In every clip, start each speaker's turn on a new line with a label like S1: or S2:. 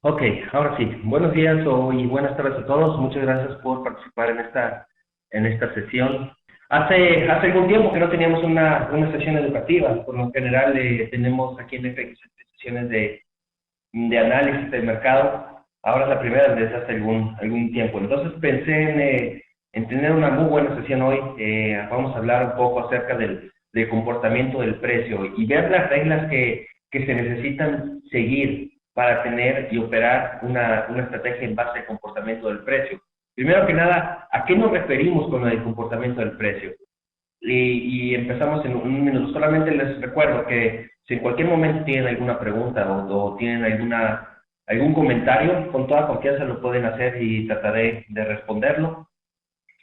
S1: Ok, ahora sí. Buenos días y buenas tardes a todos. Muchas gracias por participar en esta sesión. Hace algún tiempo que no teníamos una sesión educativa. Por lo general tenemos aquí en FX sesiones de análisis del mercado. Ahora es la primera desde hace algún tiempo. Entonces pensé en tener una muy buena sesión hoy. Vamos a hablar un poco acerca del comportamiento del precio y ver las reglas que se necesitan seguir para tener y operar una estrategia en base al comportamiento del precio. Primero que nada, ¿a qué nos referimos con el comportamiento del precio? Y empezamos en un minuto. Solamente les recuerdo que si en cualquier momento tienen alguna pregunta o tienen algún comentario, con toda confianza lo pueden hacer y trataré de responderlo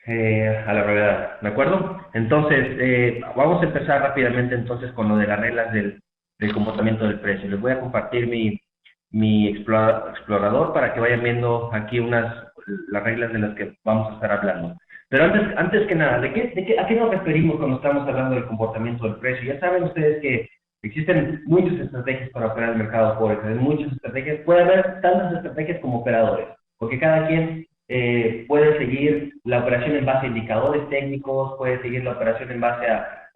S1: a la brevedad, ¿de acuerdo? Entonces, vamos a empezar rápidamente entonces con lo de las reglas del comportamiento del precio. Les voy a compartir mi explorador para que vayan viendo aquí las reglas de las que vamos a estar hablando. Pero antes que nada, ¿a qué nos referimos cuando estamos hablando del comportamiento del precio? Ya saben ustedes que existen muchas estrategias para operar el mercado forex, hay muchas estrategias, puede haber tantas estrategias como operadores, porque cada quien puede seguir la operación en base a indicadores técnicos, puede seguir la operación en base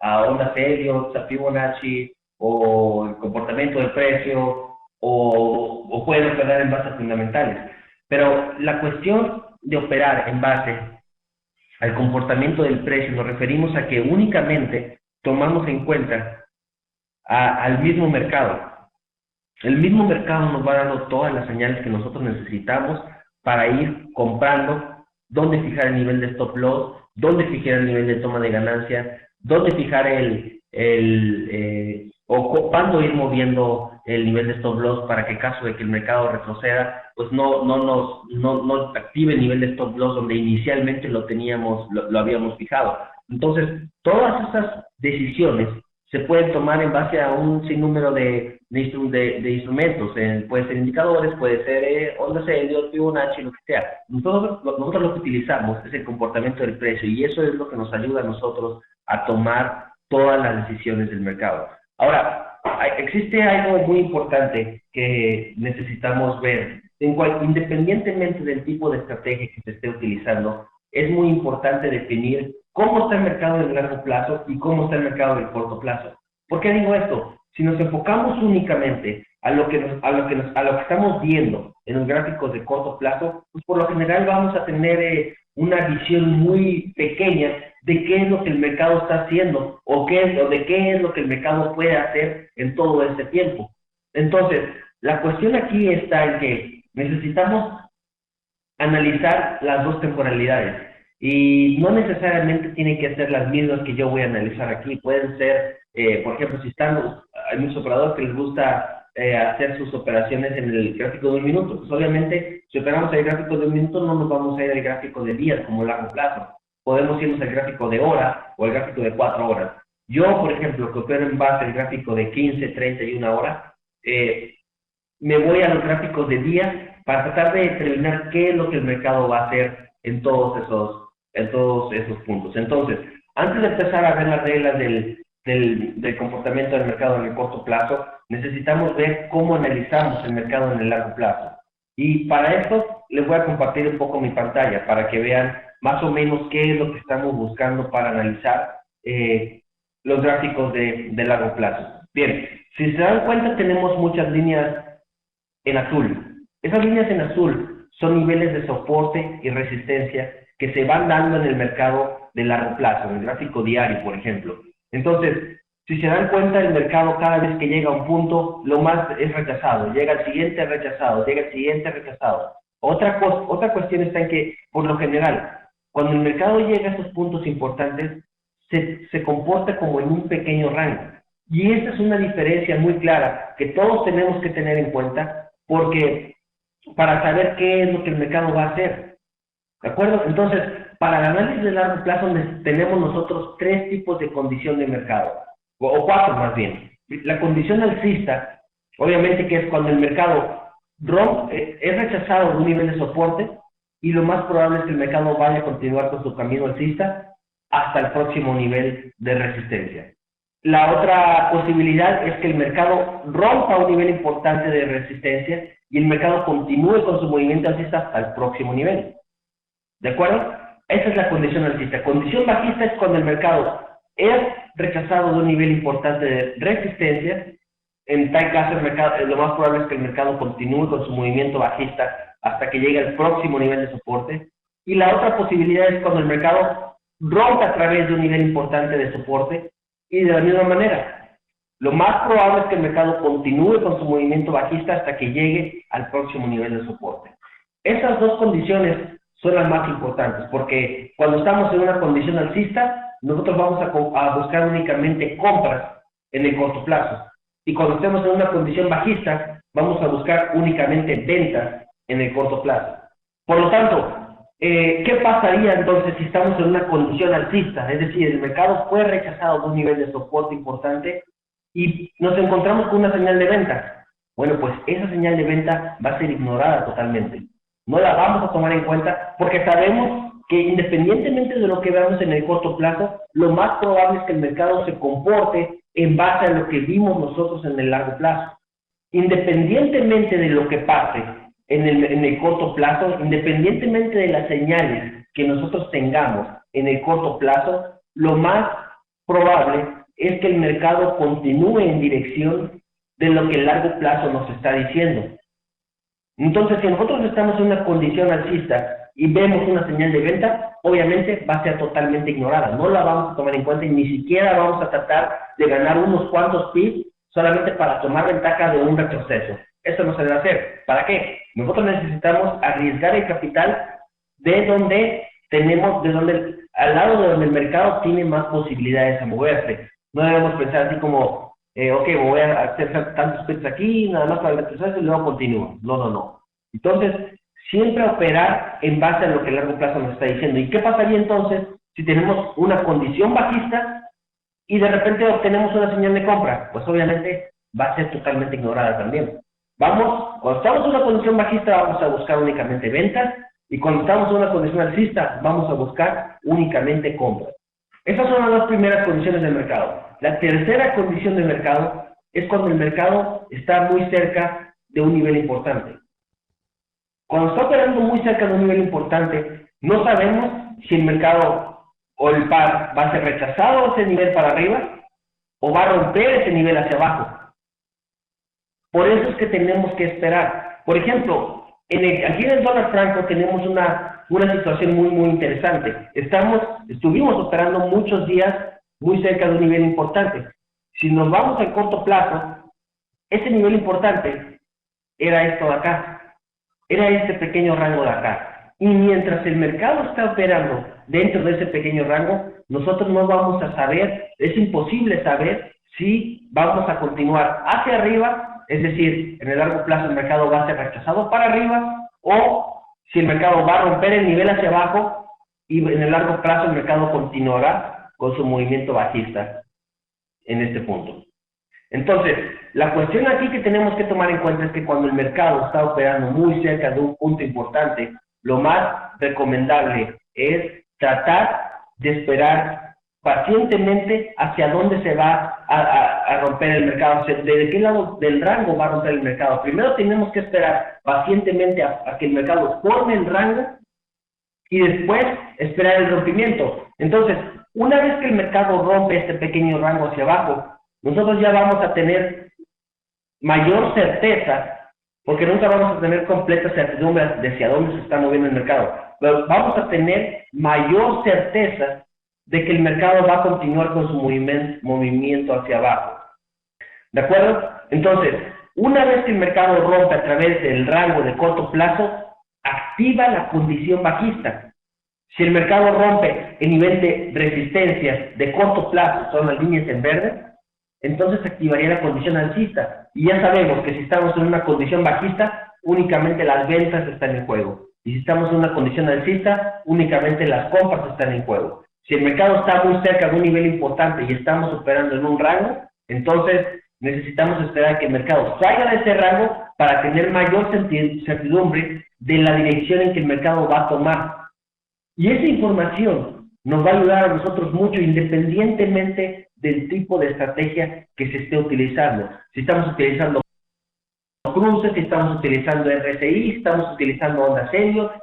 S1: a ondas Elliott, a Fibonacci, o el comportamiento del precio, o pueden operar en bases fundamentales. Pero la cuestión de operar en base al comportamiento del precio nos referimos a que únicamente tomamos en cuenta al mismo mercado. El mismo mercado nos va dando todas las señales que nosotros necesitamos para ir comprando, dónde fijar el nivel de stop loss, dónde fijar el nivel de toma de ganancia, dónde fijar o cuándo ir moviendo el nivel de stop loss para que en caso de que el mercado retroceda, pues no active el nivel de stop loss donde inicialmente lo habíamos fijado. Entonces, todas esas decisiones se pueden tomar en base a un sinnúmero de instrumentos. Puede ser indicadores, puede ser ondas Elliott, Fibonacci, lo que sea. Nosotros lo que utilizamos es el comportamiento del precio y eso es lo que nos ayuda a nosotros a tomar todas las decisiones del mercado. Ahora, existe algo muy importante que necesitamos ver. Independientemente del tipo de estrategia que se esté utilizando, es muy importante definir cómo está el mercado de largo plazo y cómo está el mercado de corto plazo. ¿Por qué digo esto? Si nos enfocamos únicamente a lo que estamos viendo en los gráficos de corto plazo, pues por lo general vamos a tener una visión muy pequeña de qué es lo que el mercado está haciendo o de qué es lo que el mercado puede hacer en todo este tiempo. Entonces, la cuestión aquí está en que necesitamos analizar las dos temporalidades y no necesariamente tienen que ser las mismas que yo voy a analizar aquí. Pueden ser, por ejemplo, hay muchos operadores que les gusta hacer sus operaciones en el gráfico de un minuto. Pues obviamente, si operamos el gráfico de un minuto, no nos vamos a ir al gráfico de días como largo plazo. Podemos irnos al gráfico de hora o al gráfico de 4 horas. Yo, por ejemplo, que opero en base al gráfico de 15, 30 y 1 hora, me voy a los gráficos de días para tratar de determinar qué es lo que el mercado va a hacer en todos esos puntos. Entonces, antes de empezar a ver las reglas del comportamiento del mercado en el corto plazo, necesitamos ver cómo analizamos el mercado en el largo plazo. Y para esto les voy a compartir un poco mi pantalla para que vean más o menos qué es lo que estamos buscando para analizar los gráficos de largo plazo. Bien, si se dan cuenta tenemos muchas líneas en azul. Esas líneas en azul son niveles de soporte y resistencia que se van dando en el mercado de largo plazo, en el gráfico diario, por ejemplo. Entonces, si se dan cuenta, el mercado cada vez que llega a un punto, lo más es rechazado, llega al siguiente rechazado, llega al siguiente rechazado. Otra cuestión está en que, por lo general, cuando el mercado llega a estos puntos importantes, se comporta como en un pequeño rango. Y esa es una diferencia muy clara que todos tenemos que tener en cuenta porque para saber qué es lo que el mercado va a hacer. ¿De acuerdo? Entonces, para el análisis de largo plazo tenemos nosotros 3 tipos de condición de mercado, o 4 más bien. La condición alcista, obviamente que es cuando el mercado es rechazado de un nivel de soporte y lo más probable es que el mercado vaya a continuar con su camino alcista hasta el próximo nivel de resistencia. La otra posibilidad es que el mercado rompa un nivel importante de resistencia y el mercado continúe con su movimiento alcista hasta el próximo nivel. ¿De acuerdo? Esa es la condición alcista. Condición bajista es cuando el mercado es rechazado de un nivel importante de resistencia. En tal caso, lo más probable es que el mercado continúe con su movimiento bajista hasta que llegue al próximo nivel de soporte. Y la otra posibilidad es cuando el mercado rompa a través de un nivel importante de soporte. Y de la misma manera, lo más probable es que el mercado continúe con su movimiento bajista hasta que llegue al próximo nivel de soporte. Esas dos condiciones son las más importantes, porque cuando estamos en una condición alcista, nosotros vamos a buscar únicamente compras en el corto plazo. Y cuando estemos en una condición bajista, vamos a buscar únicamente ventas en el corto plazo. Por lo tanto, ¿qué pasaría entonces si estamos en una condición alcista? Es decir, el mercado fue rechazado de un nivel de soporte importante y nos encontramos con una señal de venta. Bueno, pues esa señal de venta va a ser ignorada totalmente. No la vamos a tomar en cuenta porque sabemos que independientemente de lo que veamos en el corto plazo, lo más probable es que el mercado se comporte en base a lo que vimos nosotros en el largo plazo. Independientemente de lo que pase en el corto plazo, independientemente de las señales que nosotros tengamos en el corto plazo, lo más probable es que el mercado continúe en dirección de lo que el largo plazo nos está diciendo. Entonces, si nosotros estamos en una condición alcista y vemos una señal de venta, obviamente va a ser totalmente ignorada. No la vamos a tomar en cuenta y ni siquiera vamos a tratar de ganar unos cuantos pips solamente para tomar ventaja de un retroceso. Eso no se debe hacer. ¿Para qué? Nosotros necesitamos arriesgar el capital al lado de donde el mercado tiene más posibilidades de moverse. No debemos pensar así como, ok, voy a hacer tantos pips aquí, nada más para el retroceso y luego continúo. No. Entonces, siempre operar en base a lo que el largo plazo nos está diciendo. ¿Y qué pasaría entonces si tenemos una condición bajista y de repente obtenemos una señal de compra? Pues obviamente va a ser totalmente ignorada también. Cuando estamos en una condición bajista vamos a buscar únicamente ventas y cuando estamos en una condición alcista vamos a buscar únicamente compras. Esas son las dos primeras condiciones del mercado. La tercera condición del mercado es cuando el mercado está muy cerca de un nivel importante. Cuando está operando muy cerca de un nivel importante, no sabemos si el mercado o el par va a ser rechazado ese nivel para arriba o va a romper ese nivel hacia abajo. Por eso es que tenemos que esperar. Por ejemplo, aquí en el dólar franco tenemos una situación muy interesante. Estuvimos operando muchos días muy cerca de un nivel importante. Si nos vamos al corto plazo, ese nivel importante era esto de acá. Era este pequeño rango de acá. Y mientras el mercado está operando dentro de ese pequeño rango, nosotros no vamos a saber, es imposible saber si vamos a continuar hacia arriba. Es decir, en el largo plazo el mercado va a ser rechazado para arriba o si el mercado va a romper el nivel hacia abajo y en el largo plazo el mercado continuará con su movimiento bajista en este punto. Entonces, la cuestión aquí que tenemos que tomar en cuenta es que cuando el mercado está operando muy cerca de un punto importante, lo más recomendable es tratar de esperar pacientemente hacia dónde se va a romper el mercado, de qué lado del rango va a romper el mercado. Primero tenemos que esperar pacientemente a que el mercado forme el rango y después esperar el rompimiento. Entonces, una vez que el mercado rompe este pequeño rango hacia abajo, nosotros ya vamos a tener mayor certeza, porque nunca vamos a tener completa certidumbre de hacia dónde se está moviendo el mercado, pero vamos a tener mayor certeza de que el mercado va a continuar con su movimiento hacia abajo. ¿De acuerdo? Entonces, una vez que el mercado rompe a través del rango de corto plazo, activa la condición bajista. Si el mercado rompe el nivel de resistencias de corto plazo, son las líneas en verde, entonces activaría la condición alcista. Y ya sabemos que si estamos en una condición bajista, únicamente las ventas están en juego. Y si estamos en una condición alcista, únicamente las compras están en juego. Si el mercado está muy cerca de un nivel importante y estamos operando en un rango, entonces necesitamos esperar a que el mercado salga de ese rango para tener mayor certidumbre de la dirección en que el mercado va a tomar. Y esa información nos va a ayudar a nosotros mucho, independientemente del tipo de estrategia que se esté utilizando. Si estamos utilizando cruces, si estamos utilizando RSI, si estamos utilizando ondas Elliott,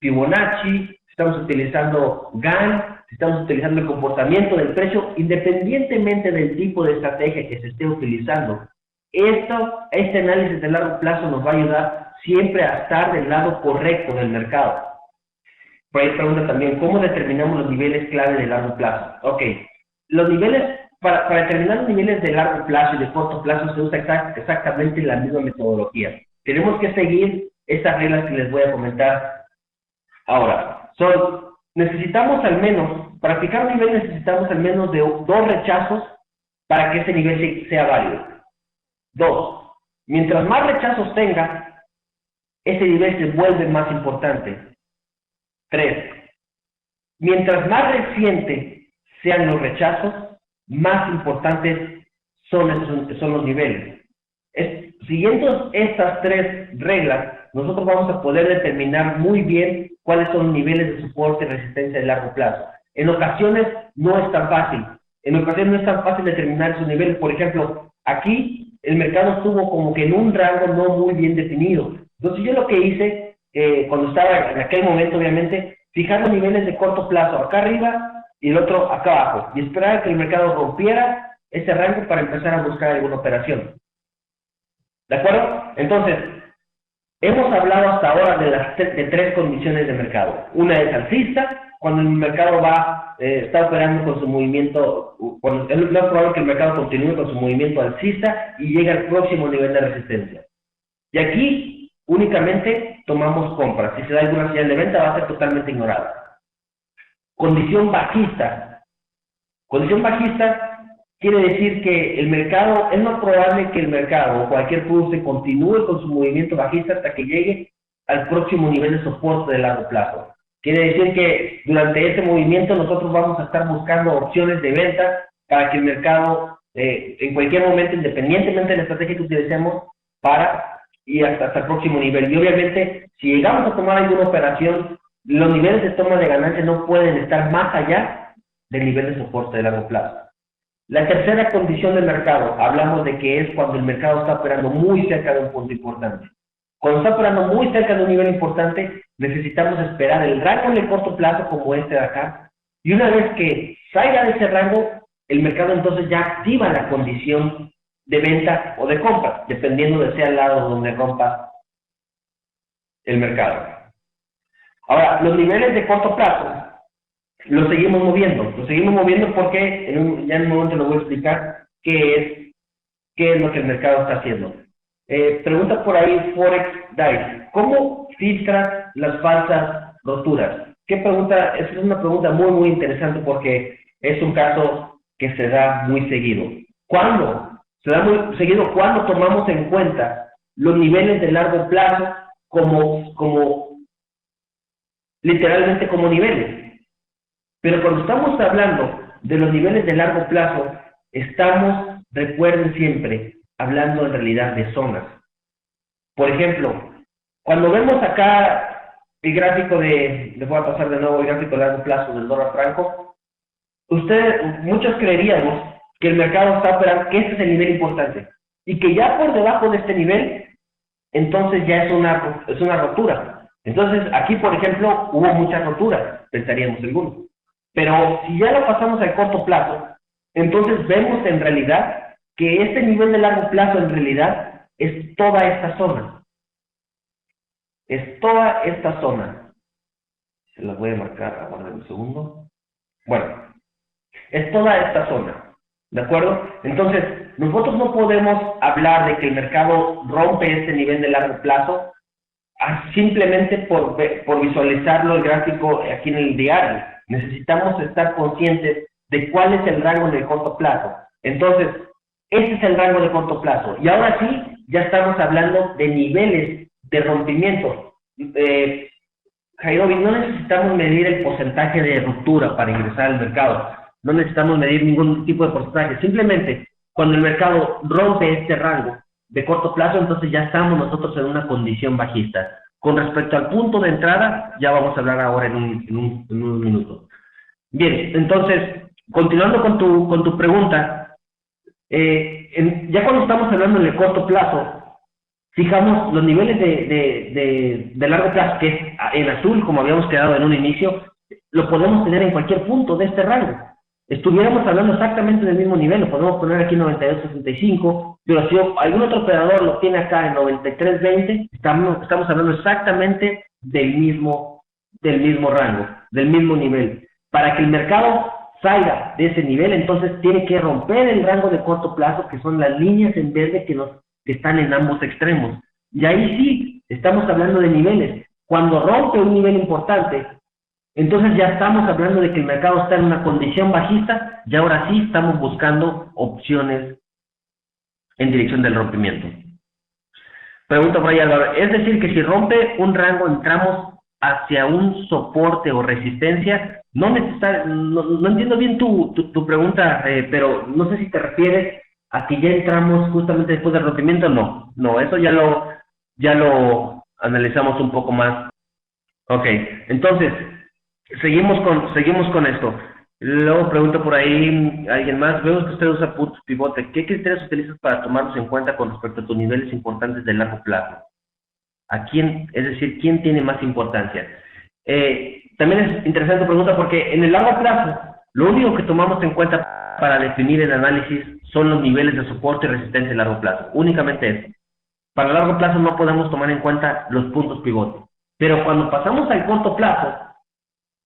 S1: Fibonacci, si estamos utilizando GAN, si estamos utilizando el comportamiento del precio, independientemente del tipo de estrategia que se esté utilizando. Este análisis de largo plazo nos va a ayudar siempre a estar del lado correcto del mercado. Por ahí pregunta también, ¿cómo determinamos los niveles clave de largo plazo? Ok, los niveles, para determinar los niveles de largo plazo y de corto plazo se usa exactamente la misma metodología. Tenemos que seguir estas reglas que les voy a comentar ahora. Necesitamos al menos, para fijar un nivel necesitamos al menos de 2 rechazos para que ese nivel sea válido. 2. Mientras más rechazos tenga, ese nivel se vuelve más importante. 3. Mientras más reciente sean los rechazos, más importantes son los niveles. Siguiendo estas 3 reglas, nosotros vamos a poder determinar muy bien cuáles son los niveles de soporte y resistencia de largo plazo. En ocasiones no es tan fácil. En ocasiones no es tan fácil determinar esos niveles. Por ejemplo, aquí el mercado estuvo como que en un rango no muy bien definido. Entonces yo lo que hice, cuando estaba en aquel momento, obviamente, fijar los niveles de corto plazo acá arriba y el otro acá abajo. Y esperar a que el mercado rompiera ese rango para empezar a buscar alguna operación. ¿De acuerdo? Entonces, hemos hablado hasta ahora de 3 condiciones de mercado. Una es alcista, cuando el mercado está operando con su movimiento, cuando es más probable que el mercado continúe con su movimiento alcista y llegue al próximo nivel de resistencia. Y aquí únicamente tomamos compras. Si se da alguna señal de venta va a ser totalmente ignorada. Condición bajista. Condición bajista quiere decir que el mercado, es más probable que el mercado o cualquier cruce continúe con su movimiento bajista hasta que llegue al próximo nivel de soporte de largo plazo. Quiere decir que durante ese movimiento nosotros vamos a estar buscando opciones de venta para que el mercado, en cualquier momento, independientemente de la estrategia que utilicemos, y hasta el próximo nivel. Y obviamente, si llegamos a tomar alguna operación, los niveles de toma de ganancia no pueden estar más allá del nivel de soporte de largo plazo. La tercera condición del mercado, hablamos de que es cuando el mercado está operando muy cerca de un punto importante. Cuando está operando muy cerca de un nivel importante, necesitamos esperar el rango de corto plazo como este de acá, y una vez que salga de ese rango, el mercado entonces ya activa la condición de venta o de compra, dependiendo de sea el lado donde rompa el mercado. Ahora, los niveles de corto plazo los seguimos moviendo porque ya en un momento les voy a explicar qué es lo que el mercado está haciendo. Pregunta por ahí Forex Dice, ¿cómo filtras las falsas roturas? Esa es una pregunta muy muy interesante porque es un caso que se da muy seguido. ¿Cuándo? Se da muy seguido cuando tomamos en cuenta los niveles de largo plazo literalmente como niveles. Pero cuando estamos hablando de los niveles de largo plazo, recuerden siempre, hablando en realidad de zonas. Por ejemplo, cuando vemos acá el gráfico les voy a pasar de nuevo el gráfico de largo plazo del dólar franco, muchos creeríamos que el mercado está operando, que este es el nivel importante, y que ya por debajo de este nivel, entonces ya es una rotura. Entonces, aquí, por ejemplo, hubo muchas roturas, pensaríamos algunos. Pero si ya lo pasamos al corto plazo, entonces vemos en realidad que este nivel de largo plazo en realidad es toda esta zona. Es toda esta zona. Se las voy a marcar, aguarden un segundo. Bueno, es toda esta zona. ¿De acuerdo? Entonces, nosotros no podemos hablar de que el mercado rompe este nivel de largo plazo simplemente por visualizarlo el gráfico aquí en el diario. Necesitamos estar conscientes de cuál es el rango en el corto plazo. Entonces, ese es el rango de corto plazo. Y ahora sí, ya estamos hablando de niveles de rompimiento. Jairobi, no necesitamos medir el porcentaje de ruptura para ingresar al mercado. No necesitamos medir ningún tipo de porcentaje. Simplemente, cuando el mercado rompe este rango de corto plazo, entonces ya estamos nosotros en una condición bajista. Con respecto al punto de entrada, ya vamos a hablar ahora en un minuto. Bien, entonces, continuando con tu pregunta, ya cuando estamos hablando de corto plazo, fijamos los niveles de largo plazo, que es en azul, como habíamos quedado en un inicio, lo podemos tener en cualquier punto de este rango. Estuviéramos hablando exactamente del mismo nivel, lo podemos poner aquí en 92.65, pero si algún otro operador lo tiene acá en 93.20, estamos hablando exactamente del mismo rango, del mismo nivel. Para que el mercado salga de ese nivel, entonces tiene que romper el rango de corto plazo, que son las líneas en verde que están en ambos extremos. Y ahí sí, estamos hablando de niveles. Cuando rompe un nivel importante, entonces ya estamos hablando de que el mercado está en una condición bajista y ahora sí estamos buscando opciones en dirección del rompimiento. Pregunta por ahí, Álvaro, es decir que si rompe un rango entramos hacia un soporte o resistencia. No entiendo bien tu pregunta, pero no sé si te refieres a que ya entramos justamente después del rompimiento. No, eso ya lo analizamos un poco más. Ok, entonces seguimos con esto. Luego pregunto por ahí alguien más, vemos que usted usa puntos pivote. ¿Qué criterios utilizas para tomarlos en cuenta con respecto a tus niveles importantes de largo plazo? Es decir, quién tiene más importancia? También es interesante pregunta porque en el largo plazo, lo único que tomamos en cuenta para definir el análisis son los niveles de soporte y resistencia a largo plazo. Únicamente eso. Para largo plazo no podemos tomar en cuenta los puntos pivote. Pero cuando pasamos al corto plazo,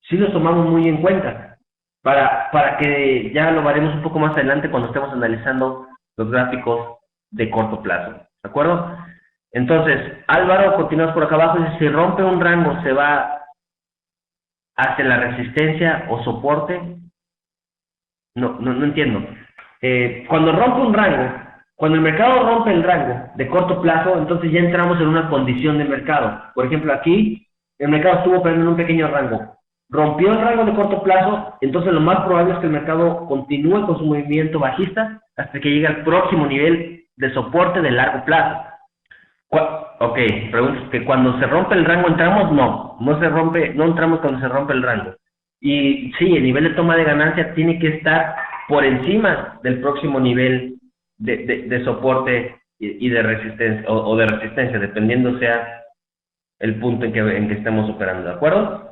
S1: sí los tomamos muy en cuenta. Para que ya lo veremos un poco más adelante cuando estemos analizando los gráficos de corto plazo. ¿De acuerdo? Entonces, Álvaro, continuamos por acá abajo, dice, si rompe un rango, ¿se va hacia la resistencia o soporte? No entiendo. Cuando rompe un rango, cuando el mercado rompe el rango de corto plazo, entonces ya entramos en una condición de mercado. Por ejemplo, aquí, el mercado estuvo operando en un pequeño rango. Rompió el rango de corto plazo, entonces lo más probable es que el mercado continúe con su movimiento bajista hasta que llegue al próximo nivel de soporte de largo plazo. Ok, preguntas que cuando se rompe el rango entramos, no entramos cuando se rompe el rango. Y sí, el nivel de toma de ganancia tiene que estar por encima del próximo nivel de soporte y de resistencia, o de resistencia, dependiendo sea el punto en que estemos operando, ¿de acuerdo?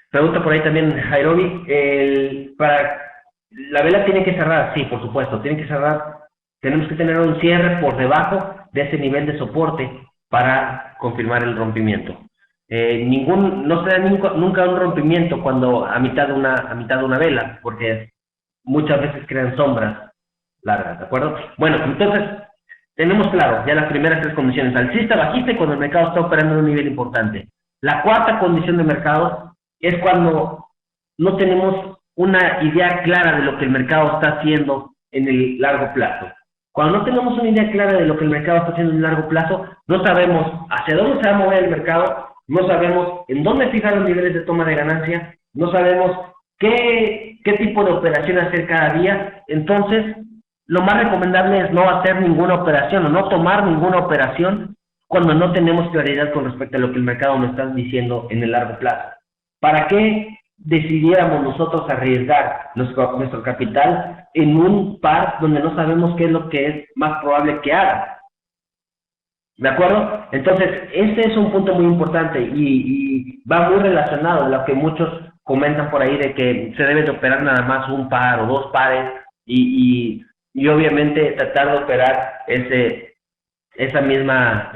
S1: Pregunta por ahí también Jairobi, la vela tiene que cerrar, sí, por supuesto, tiene que cerrar, tenemos que tener un cierre por debajo de ese nivel de soporte para confirmar el rompimiento. No se da nunca un rompimiento cuando a mitad de una vela, porque muchas veces crean sombras largas, ¿de acuerdo? Bueno, entonces, tenemos claro ya las primeras tres condiciones, alcista, bajista y cuando el mercado está operando en un nivel importante. La cuarta condición de mercado es cuando no tenemos una idea clara de lo que el mercado está haciendo en el largo plazo. Cuando no tenemos una idea clara de lo que el mercado está haciendo en el largo plazo, no sabemos hacia dónde se va a mover el mercado, no sabemos en dónde fijar los niveles de toma de ganancia, no sabemos qué tipo de operación hacer cada día. Entonces, lo más recomendable es no hacer ninguna operación o no tomar ninguna operación cuando no tenemos claridad con respecto a lo que el mercado nos está diciendo en el largo plazo. ¿Para qué decidiéramos nosotros arriesgar nuestro capital en un par donde no sabemos qué es lo que es más probable que haga? ¿De acuerdo? Entonces, este es un punto muy importante y va muy relacionado a lo que muchos comentan por ahí de que se debe de operar nada más un par o dos pares y obviamente tratar de operar esa misma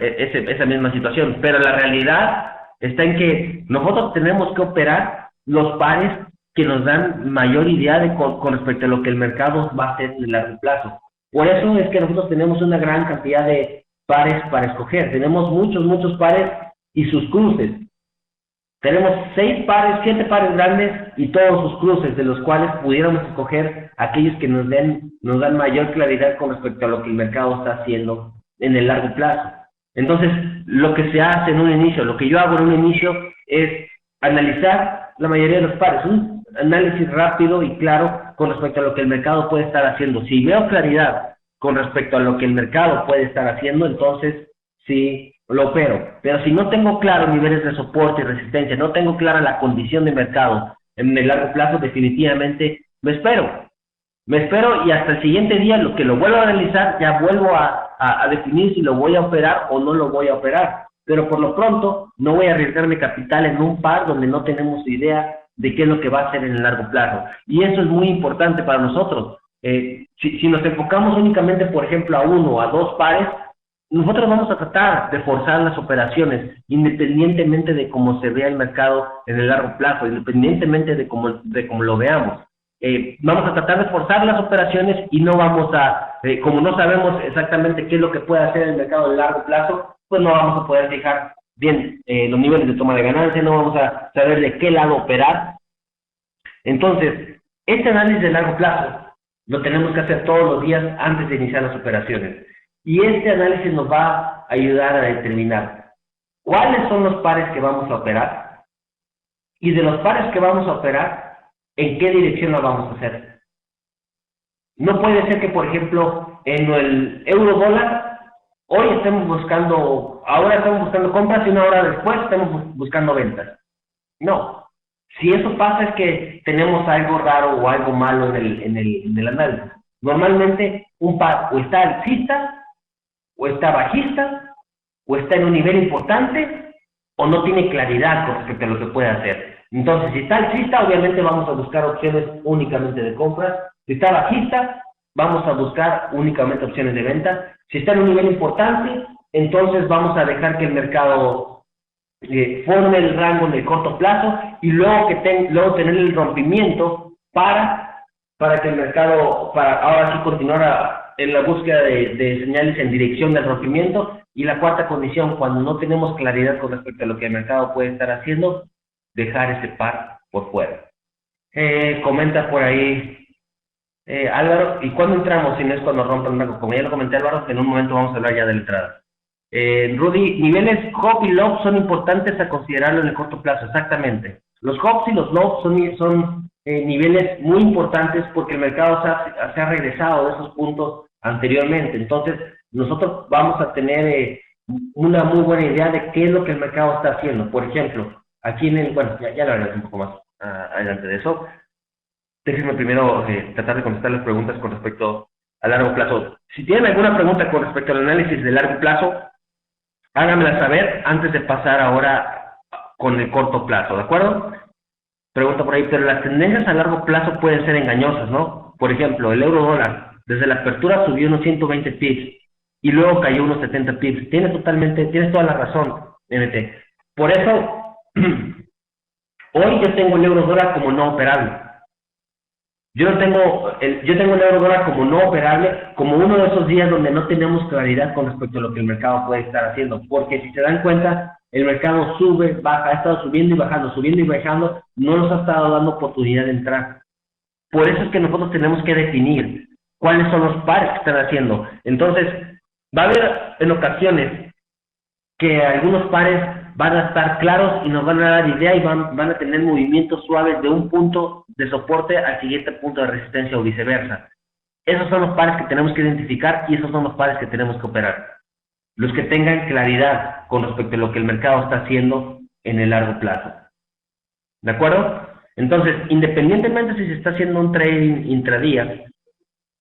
S1: situación. Pero la realidad está en que nosotros tenemos que operar los pares que nos dan mayor idea con respecto a lo que el mercado va a hacer en el largo plazo. Por eso es que nosotros tenemos una gran cantidad de pares para escoger. Tenemos muchos pares y sus cruces. Tenemos 6 pares, 7 pares grandes y todos sus cruces, de los cuales pudiéramos escoger aquellos que nos dan mayor claridad con respecto a lo que el mercado está haciendo en el largo plazo. Entonces, lo que se hace en un inicio, lo que yo hago en un inicio es analizar la mayoría de los pares, un análisis rápido y claro con respecto a lo que el mercado puede estar haciendo. Si veo claridad con respecto a lo que el mercado puede estar haciendo, entonces sí lo opero. Pero si no tengo claro niveles de soporte y resistencia, no tengo clara la condición de mercado en el largo plazo, definitivamente me espero. Me espero y hasta el siguiente día, lo que lo vuelvo a analizar, ya vuelvo a definir si lo voy a operar o no lo voy a operar. Pero por lo pronto, no voy a arriesgar mi capital en un par donde no tenemos idea de qué es lo que va a hacer en el largo plazo. Y eso es muy importante para nosotros. Si nos enfocamos únicamente, por ejemplo, a uno o a dos pares, nosotros vamos a tratar de forzar las operaciones, independientemente de cómo se vea el mercado en el largo plazo, independientemente de cómo lo veamos. Vamos a tratar de forzar las operaciones y no vamos a, como no sabemos exactamente qué es lo que puede hacer el mercado a largo plazo, pues no vamos a poder fijar bien los niveles de toma de ganancia, no vamos a saber de qué lado operar. Entonces, este análisis de largo plazo lo tenemos que hacer todos los días antes de iniciar las operaciones. Y este análisis nos va a ayudar a determinar cuáles son los pares que vamos a operar y de los pares que vamos a operar, en qué dirección lo vamos a hacer. No puede ser que, por ejemplo, en el euro-dólar, hoy ahora estamos buscando compras y una hora después estamos buscando ventas. No. Si eso pasa es que tenemos algo raro o algo malo en el análisis. Normalmente un par o está alcista, o está bajista, o está en un nivel importante, o no tiene claridad con respecto a lo que puede hacer. Entonces, si está alcista, obviamente vamos a buscar opciones únicamente de compras. Si está bajista, vamos a buscar únicamente opciones de venta. Si está en un nivel importante, entonces vamos a dejar que el mercado forme el rango en el corto plazo y luego tener el rompimiento para que el mercado, para ahora sí continuar en la búsqueda de señales en dirección del rompimiento. Y la cuarta condición, cuando no tenemos claridad con respecto a lo que el mercado puede estar haciendo, dejar ese par por fuera. Comenta por ahí Álvaro, ¿y cuándo entramos si no es cuando rompan el rango? Como ya lo comenté, Álvaro, en un momento vamos a hablar ya de la entrada. Rudy, niveles HOP y LOB son importantes a considerarlo en el corto plazo, exactamente. Los HOPs y los LOBs son niveles muy importantes porque el mercado se ha regresado de esos puntos anteriormente. Entonces, nosotros vamos a tener una muy buena idea de qué es lo que el mercado está haciendo. Por ejemplo, aquí bueno, ya lo haremos un poco más adelante de eso. Déjenme primero tratar de contestar las preguntas con respecto a largo plazo. Si tienen alguna pregunta con respecto al análisis de largo plazo, háganmela saber antes de pasar ahora con el corto plazo, ¿de acuerdo? Pregunta por ahí, pero las tendencias a largo plazo pueden ser engañosas, ¿no? Por ejemplo, el euro-dólar, desde la apertura subió unos 120 pips y luego cayó unos 70 pips. Tienes toda la razón, MT. Por eso, hoy yo tengo el euro-dólar como no operable. Yo tengo el euro-dólar como no operable, como uno de esos días donde no tenemos claridad con respecto a lo que el mercado puede estar haciendo. Porque si se dan cuenta, el mercado sube, baja, ha estado subiendo y bajando, no nos ha estado dando oportunidad de entrar. Por eso es que nosotros tenemos que definir cuáles son los pares que están haciendo. Entonces, va a haber en ocasiones que algunos pares van a estar claros y nos van a dar idea y van a tener movimientos suaves de un punto de soporte al siguiente punto de resistencia o viceversa. Esos son los pares que tenemos que identificar y esos son los pares que tenemos que operar. Los que tengan claridad con respecto a lo que el mercado está haciendo en el largo plazo. ¿De acuerdo? Entonces, independientemente si se está haciendo un trading intradía,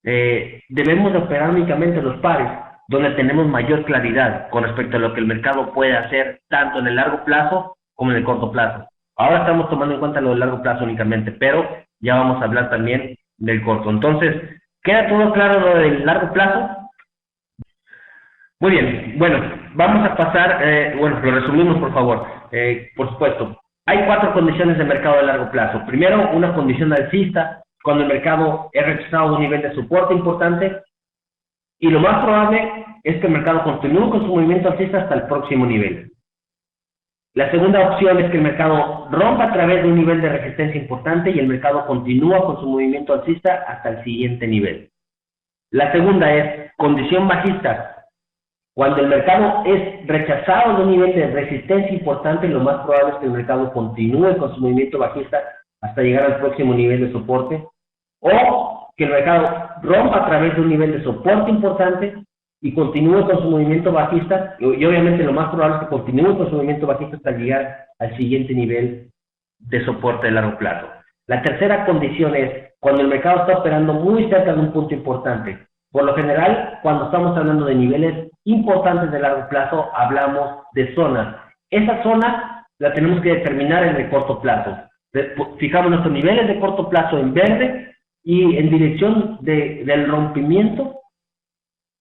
S1: debemos de operar únicamente los pares donde tenemos mayor claridad con respecto a lo que el mercado puede hacer tanto en el largo plazo como en el corto plazo. Ahora estamos tomando en cuenta lo del largo plazo únicamente, pero ya vamos a hablar también del corto. Entonces, ¿queda todo claro lo del largo plazo? Muy bien, bueno, vamos a pasar, lo resumimos por favor. Por supuesto, hay 4 condiciones de mercado de largo plazo. Primero, una condición alcista, cuando el mercado es rechazado de un nivel de soporte importante, y lo más probable es que el mercado continúe con su movimiento alcista hasta el próximo nivel. La segunda opción es que el mercado rompa a través de un nivel de resistencia importante y el mercado continúa con su movimiento alcista hasta el siguiente nivel. La segunda es condición bajista. Cuando el mercado es rechazado de un nivel de resistencia importante, lo más probable es que el mercado continúe con su movimiento bajista hasta llegar al próximo nivel de soporte, o que el mercado rompa a través de un nivel de soporte importante y continúe con su movimiento bajista, y obviamente lo más probable es que continúe con su movimiento bajista hasta llegar al siguiente nivel de soporte de largo plazo. La tercera condición es cuando el mercado está operando muy cerca de un punto importante. Por lo general, cuando estamos hablando de niveles importantes de largo plazo, hablamos de zonas. Esa zona la tenemos que determinar en el corto plazo. Fijamos nuestros niveles de corto plazo en verde y en dirección del rompimiento.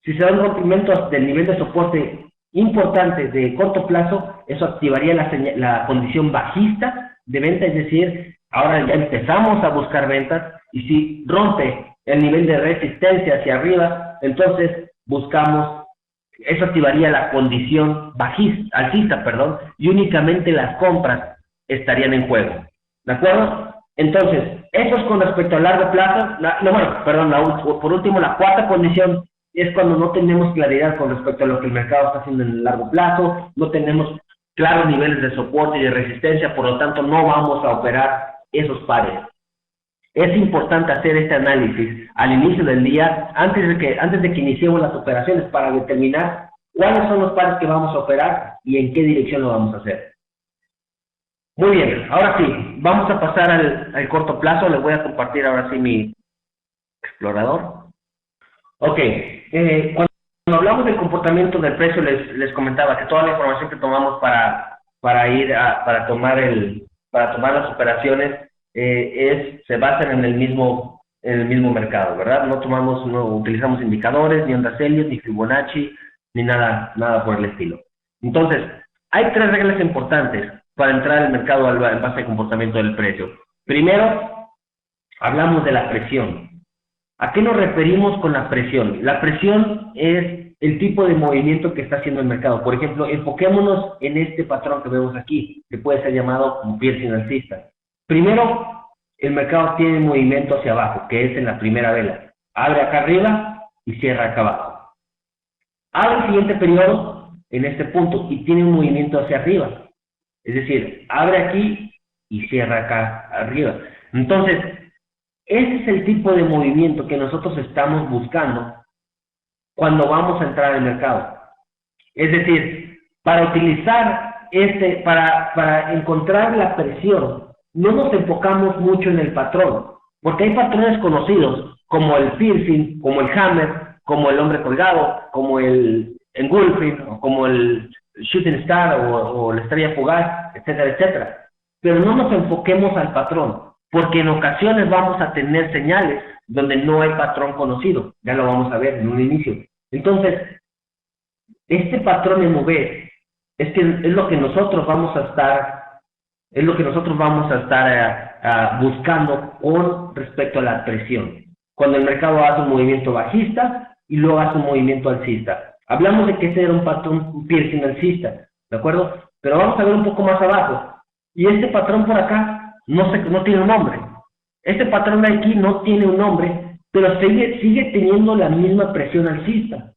S1: Si se da un rompimiento del nivel de soporte importante de corto plazo, eso activaría la condición bajista de venta, es decir, ahora ya empezamos a buscar ventas, y si rompe el nivel de resistencia hacia arriba, entonces buscamos, eso activaría la condición alcista, y únicamente las compras estarían en juego. ¿De acuerdo? Entonces, eso es con respecto a largo plazo. Por último, la cuarta condición es cuando no tenemos claridad con respecto a lo que el mercado está haciendo en el largo plazo, no tenemos claros niveles de soporte y de resistencia, por lo tanto no vamos a operar esos pares. Es importante hacer este análisis al inicio del día, antes de que iniciemos las operaciones, para determinar cuáles son los pares que vamos a operar y en qué dirección lo vamos a hacer. Muy bien, ahora sí, vamos a pasar al corto plazo. Les voy a compartir ahora sí mi explorador. Ok, cuando hablamos del comportamiento del precio, les comentaba que toda la información que tomamos para tomar las operaciones se basan en el mismo mercado, ¿verdad? No utilizamos indicadores, ni ondas Elliott, ni Fibonacci, ni nada por el estilo. Entonces, hay tres reglas importantes para entrar al mercado en base al comportamiento del precio. Primero, hablamos de la presión. ¿A qué nos referimos con la presión? La presión es el tipo de movimiento que está haciendo el mercado. Por ejemplo, enfoquémonos en este patrón que vemos aquí, que puede ser llamado como piercing alcista. Primero, el mercado tiene movimiento hacia abajo, que es en la primera vela. Abre acá arriba y cierra acá abajo. Abre el siguiente periodo en este punto y tiene un movimiento hacia arriba. Es decir, abre aquí y cierra acá arriba. Entonces, ese es el tipo de movimiento que nosotros estamos buscando cuando vamos a entrar al mercado. Es decir, para utilizar para encontrar la presión, no nos enfocamos mucho en el patrón, porque hay patrones conocidos, como el piercing, como el hammer, como el hombre colgado, como el engulfing, o como el shooting star, o la estrella fugaz, etcétera, etcétera. Pero no nos enfoquemos al patrón, porque en ocasiones vamos a tener señales donde no hay patrón conocido. Ya lo vamos a ver en un inicio. Entonces, este patrón en V es lo que nosotros vamos a estar buscando con respecto a la presión. Cuando el mercado hace un movimiento bajista y luego hace un movimiento alcista. Hablamos de que ese era un patrón piercing alcista, ¿de acuerdo? Pero vamos a ver un poco más abajo. Y este patrón por acá no tiene un nombre. Este patrón de aquí no tiene un nombre, pero sigue teniendo la misma presión alcista.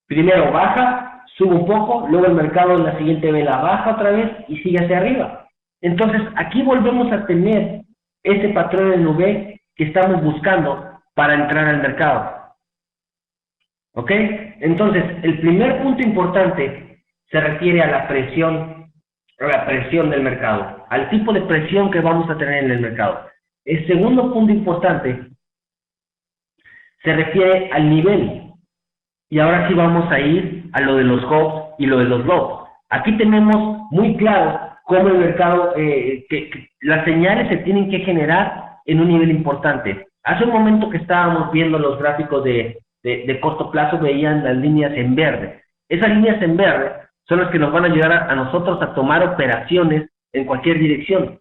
S1: Primero baja, sube un poco, luego el mercado en la siguiente vela baja otra vez y sigue hacia arriba. Entonces, aquí volvemos a tener ese patrón en V que estamos buscando para entrar al mercado. ¿Ok? Entonces, el primer punto importante se refiere a la presión del mercado, al tipo de presión que vamos a tener en el mercado. El segundo punto importante se refiere al nivel. Y ahora sí vamos a ir a lo de los hops y lo de los lows. Aquí tenemos muy claro cómo el mercado, que las señales se tienen que generar en un nivel importante. Hace un momento que estábamos viendo los gráficos de corto plazo, veían las líneas en verde. Esas líneas en verde son las que nos van a ayudar a nosotros a tomar operaciones en cualquier dirección.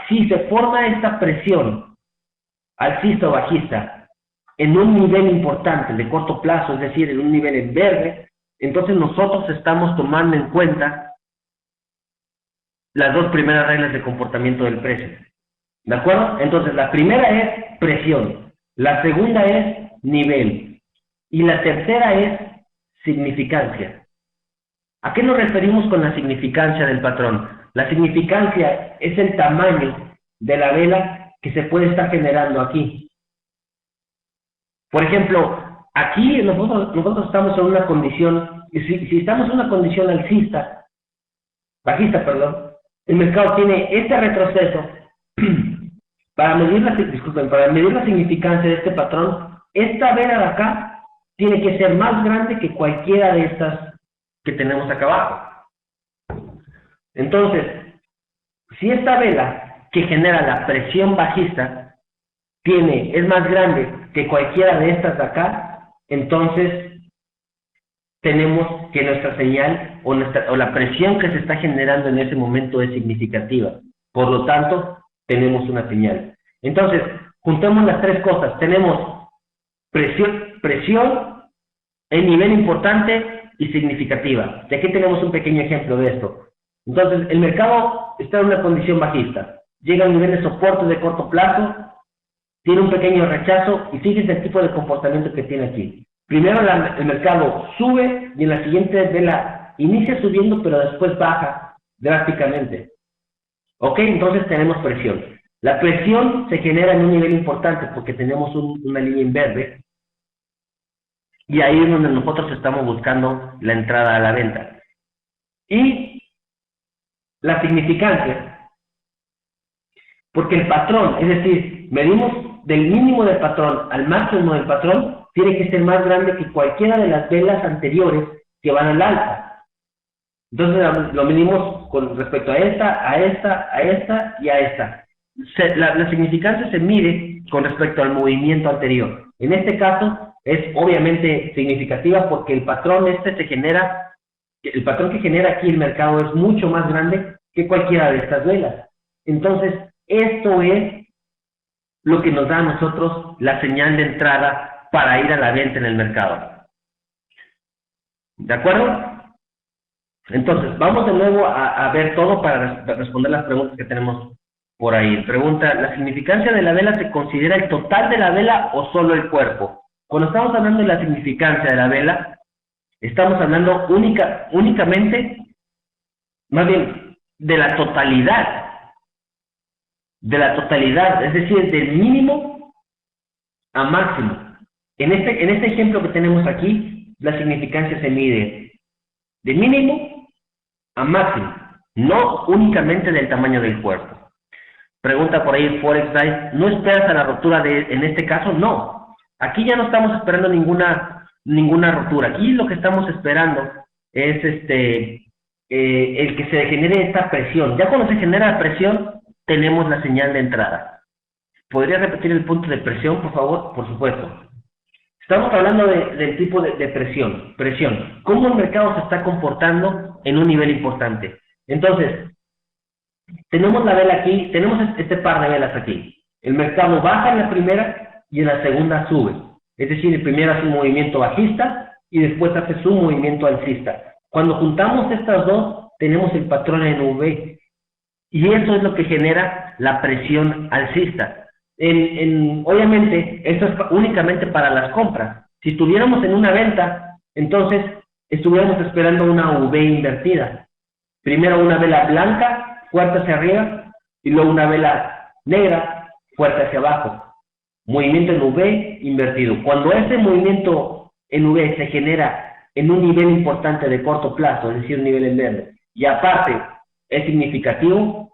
S1: Si se forma esta presión alcista o bajista en un nivel importante de corto plazo, es decir, en un nivel en verde, entonces nosotros estamos tomando en cuenta las dos primeras reglas de comportamiento del precio. ¿De acuerdo? Entonces, la primera es presión, la segunda es nivel y la tercera es significancia. ¿A qué nos referimos con la significancia del patrón? La significancia es el tamaño de la vela que se puede estar generando aquí. Por ejemplo, aquí nosotros estamos en una condición, si estamos en una condición bajista, el mercado tiene este retroceso para medir la significancia de este patrón, esta vela de acá tiene que ser más grande que cualquiera de estas que tenemos acá abajo. Entonces, si esta vela que genera la presión bajista es más grande que cualquiera de estas de acá, entonces tenemos que nuestra señal o la presión que se está generando en ese momento es significativa. Por lo tanto, tenemos una señal. Entonces, juntemos las tres cosas. Tenemos presión en nivel importante y significativa. Y aquí tenemos un pequeño ejemplo de esto. Entonces, el mercado está en una condición bajista. Llega a un nivel de soporte de corto plazo, tiene un pequeño rechazo y fíjense el tipo de comportamiento que tiene aquí. Primero el mercado sube y en la siguiente vela inicia subiendo, pero después baja drásticamente. Ok, entonces tenemos presión. La presión se genera en un nivel importante porque tenemos una línea en verde y ahí es donde nosotros estamos buscando la entrada a la venta. Y la significancia, porque el patrón, es decir, medimos del mínimo del patrón al máximo del patrón, tiene que ser más grande que cualquiera de las velas anteriores que van al alza. Entonces lo medimos con respecto a esta y a esta. La significancia se mide con respecto al movimiento anterior. En este caso es obviamente significativa porque el patrón el patrón que genera aquí el mercado es mucho más grande que cualquiera de estas velas. Entonces, esto es lo que nos da a nosotros la señal de entrada para ir a la venta en el mercado. ¿De acuerdo? Entonces, vamos de nuevo a ver todo para responder las preguntas que tenemos por ahí. Pregunta, ¿la significancia de la vela se considera el total de la vela o solo el cuerpo? Cuando estamos hablando de la significancia de la vela, estamos hablando únicamente, más bien, de la totalidad, es decir, del mínimo a máximo. En este ejemplo que tenemos aquí, la significancia se mide de mínimo a máximo, no únicamente del tamaño del cuerpo. Pregunta por ahí Forex Dice, ¿no esperas a la rotura en este caso? No, aquí ya no estamos esperando ninguna rotura. Aquí lo que estamos esperando es el que se genere esta presión. Ya cuando se genera la presión, tenemos la señal de entrada. ¿Podría repetir el punto de presión, por favor? Por supuesto. Estamos hablando del tipo de presión. ¿Cómo el mercado se está comportando en un nivel importante? Entonces, tenemos la vela aquí, tenemos este par de velas aquí. El mercado baja en la primera y en la segunda sube. Es decir, el primero hace un movimiento bajista y después hace su movimiento alcista. Cuando juntamos estas dos, tenemos el patrón en V. Y eso es lo que genera la presión alcista. Obviamente, esto es únicamente para las compras. Si estuviéramos en una venta, entonces estuviéramos esperando una V invertida. Primero una vela blanca, fuerte hacia arriba, y luego una vela negra, fuerte hacia abajo. Movimiento en V invertido. Cuando ese movimiento en V se genera en un nivel importante de corto plazo, es decir, un nivel en verde, y aparte es significativo,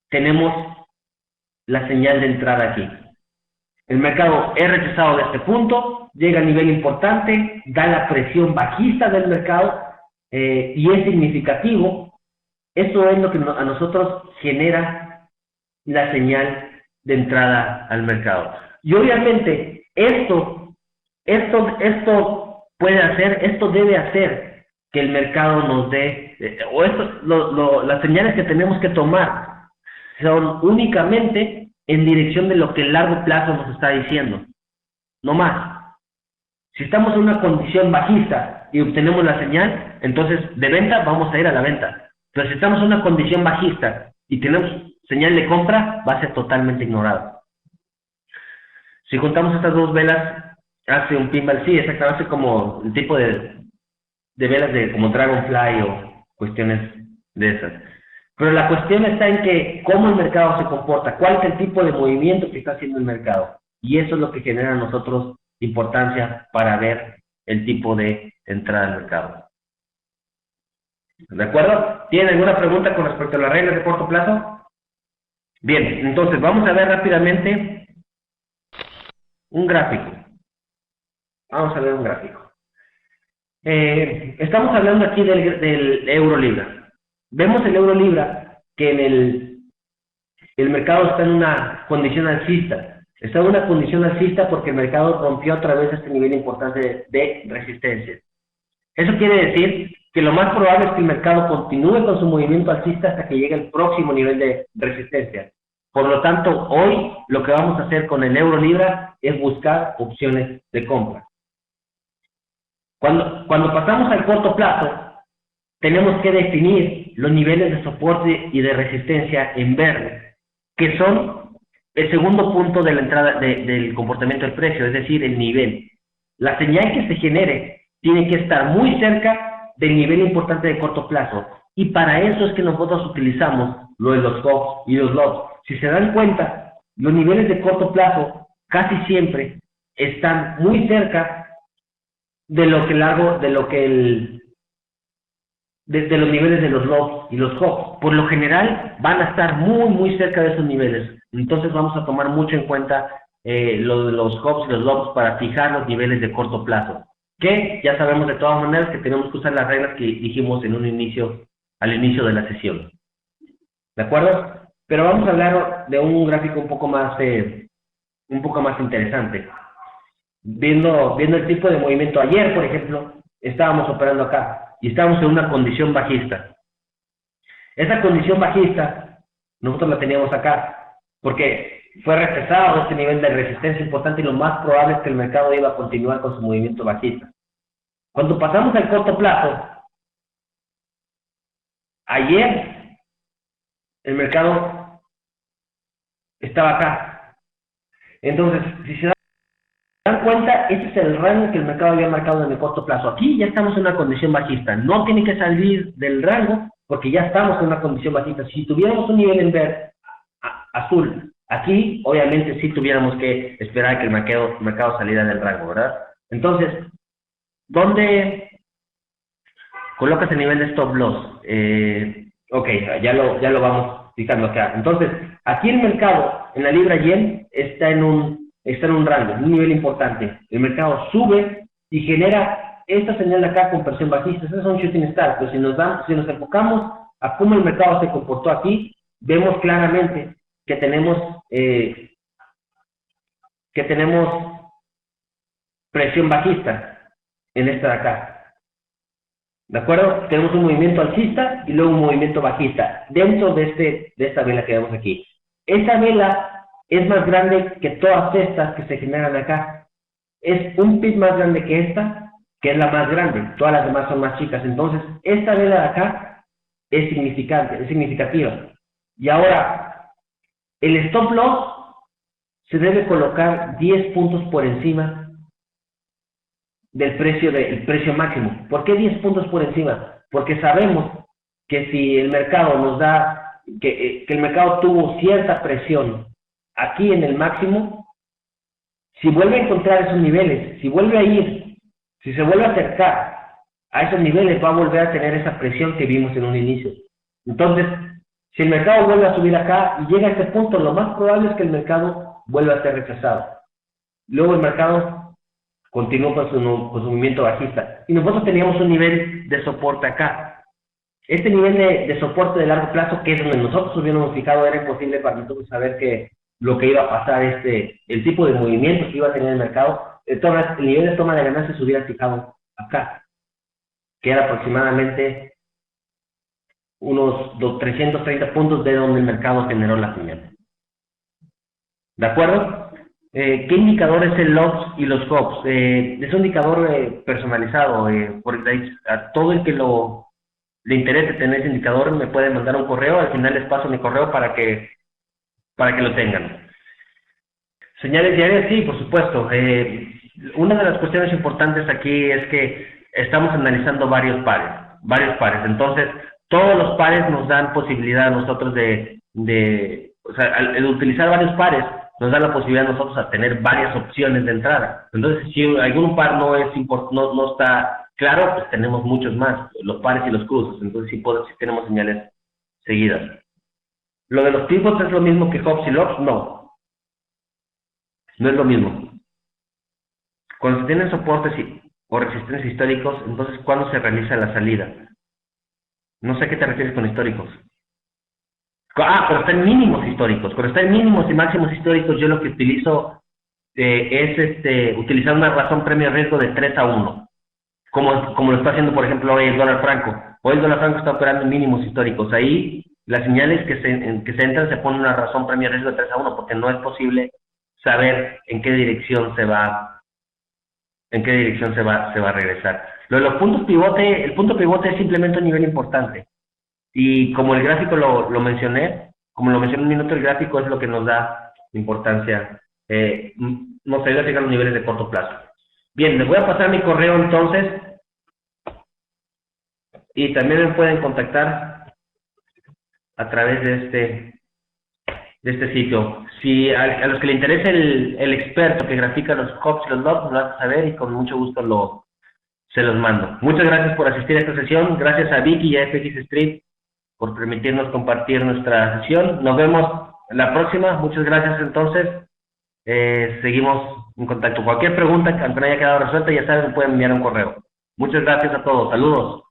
S1: tenemos la señal de entrada aquí. El mercado es rechazado de este punto, llega a nivel importante, da la presión bajista del mercado y es significativo. Eso es lo que a nosotros genera la señal de entrada al mercado. Y obviamente esto debe hacer que el mercado nos dé, las señales que tenemos que tomar son únicamente en dirección de lo que el largo plazo nos está diciendo, no más. Si estamos en una condición bajista y obtenemos la señal, entonces de venta vamos a ir a la venta. Pero si estamos en una condición bajista y tenemos señal de compra, va a ser totalmente ignorado. Si juntamos estas dos velas, hace un pinball, sí, exactamente como el tipo de velas como Dragonfly o cuestiones de esas. Pero la cuestión está en que cómo el mercado se comporta, cuál es el tipo de movimiento que está haciendo el mercado. Y eso es lo que genera a nosotros importancia para ver el tipo de entrada al mercado. ¿De acuerdo? ¿Tienen alguna pregunta con respecto a las reglas de corto plazo? Bien, entonces vamos a ver rápidamente un gráfico. Vamos a ver un gráfico. Estamos hablando aquí del euro libra. Vemos el euro libra que en el mercado está en una condición alcista. Está en una condición alcista porque el mercado rompió otra vez este nivel importante de resistencia. Eso quiere decir que lo más probable es que el mercado continúe con su movimiento alcista hasta que llegue al próximo nivel de resistencia. Por lo tanto, hoy lo que vamos a hacer con el euro libra es buscar opciones de compra. Cuando pasamos al corto plazo, tenemos que definir los niveles de soporte y de resistencia en verde, que son el segundo punto de la entrada del comportamiento del precio, es decir, el nivel. La señal que se genere tiene que estar muy cerca del nivel importante de corto plazo, y para eso es que nosotros utilizamos lo de los stops y los lots. Si se dan cuenta, los niveles de corto plazo casi siempre están muy cerca de los niveles de los lots y los hops. Por lo general van a estar muy cerca de esos niveles. Entonces vamos a tomar mucho en cuenta lo de los hops y los lots para fijar los niveles de corto plazo. Que ya sabemos de todas maneras que tenemos que usar las reglas que dijimos al inicio de la sesión. ¿De acuerdo? Pero vamos a hablar de un gráfico un poco más interesante. Viendo el tipo de movimiento, ayer, por ejemplo, estábamos operando acá y estábamos en una condición bajista. Esa condición bajista nosotros la teníamos acá porque fue rechazado este nivel de resistencia importante y lo más probable es que el mercado iba a continuar con su movimiento bajista. Cuando pasamos al corto plazo, ayer el mercado estaba acá. Entonces, si se dan cuenta, este es el rango que el mercado había marcado en el corto plazo. Aquí ya estamos en una condición bajista. No tiene que salir del rango porque ya estamos en una condición bajista. Si tuviéramos un nivel en verde, azul, aquí obviamente sí tuviéramos que esperar que el mercado saliera del rango, ¿verdad? Entonces, ¿dónde colocas el nivel de stop loss? Ok, ya lo vamos fijando acá. Entonces, aquí el mercado en la libra yen está en un rango, un nivel importante. El mercado sube y genera esta señal de acá con presión bajista. Ese es un shooting star, pero si nos enfocamos a cómo el mercado se comportó aquí, vemos claramente que tenemos presión bajista en esta de acá. ¿De acuerdo? Tenemos un movimiento alcista y luego un movimiento bajista dentro de esta vela que vemos aquí. Esta vela es más grande que todas estas que se generan acá. Es un pip más grande que esta, que es la más grande. Todas las demás son más chicas. Entonces, esta vela de acá es significativa. Y ahora, el stop loss se debe colocar 10 puntos por encima del precio máximo. ¿Por qué 10 puntos por encima? Porque sabemos que si el mercado nos da, que el mercado tuvo cierta presión aquí en el máximo, si vuelve a encontrar esos niveles, si vuelve a ir, si se vuelve a acercar a esos niveles, va a volver a tener esa presión que vimos en un inicio. Entonces, si el mercado vuelve a subir acá y llega a este punto, lo más probable es que el mercado vuelva a ser rechazado. Luego el mercado continuó con su movimiento bajista. Y nosotros teníamos un nivel de soporte acá. Este nivel de soporte de largo plazo, que es donde nosotros hubiéramos fijado, era imposible para nosotros saber que lo que iba a pasar, el tipo de movimiento que iba a tener el mercado. Entonces, el nivel de toma de ganancias se hubiera fijado acá, que era aproximadamente unos 330 puntos de donde el mercado generó la señal. ¿De acuerdo? ¿Qué indicador es el loss y los hops? Es un indicador personalizado. Porque a todo el que le interese tener ese indicador me puede mandar un correo. Al final les paso mi correo para que lo tengan. Señales diarias, sí, por supuesto. Una de las cuestiones importantes aquí es que estamos analizando varios pares. Entonces, todos los pares nos dan posibilidad a nosotros o sea, al utilizar varios pares, nos da la posibilidad a nosotros a tener varias opciones de entrada. Entonces, si algún par no está claro, pues tenemos muchos más, los pares y los cruces. Entonces, sí tenemos señales seguidas. Lo de los pivots es lo mismo que hops y logs, no, no es lo mismo. Cuando se tienen soportes o resistencias históricos, entonces ¿cuándo se realiza la salida? No sé a qué te refieres con históricos. Pero está en mínimos históricos. Cuando está en mínimos y máximos históricos, yo lo que utilizo es utilizar una razón premio-riesgo de 3-1, como lo está haciendo, por ejemplo, hoy el dólar franco. Hoy el dólar franco está operando en mínimos históricos. Ahí las señales que se entran se pone una razón premio-riesgo de 3-1, porque no es posible saber en qué dirección se va a regresar. Lo de los puntos pivote, el punto pivote es simplemente un nivel importante. Y como el gráfico lo mencioné, como lo mencioné un minuto, el gráfico es lo que nos da importancia, nos ayuda a llegar a los niveles de corto plazo. Bien, les voy a pasar mi correo entonces, y también me pueden contactar a través de este sitio. Si a los que le interese el experto que grafica los hops y los logs, me lo van a saber y con mucho gusto se los mando. Muchas gracias por asistir a esta sesión, gracias a Vicky y a FX Street por permitirnos compartir nuestra sesión. Nos vemos en la próxima. Muchas gracias entonces. Seguimos en contacto. Cualquier pregunta que aunque no haya quedado resuelta, ya saben, me pueden enviar un correo. Muchas gracias a todos. Saludos.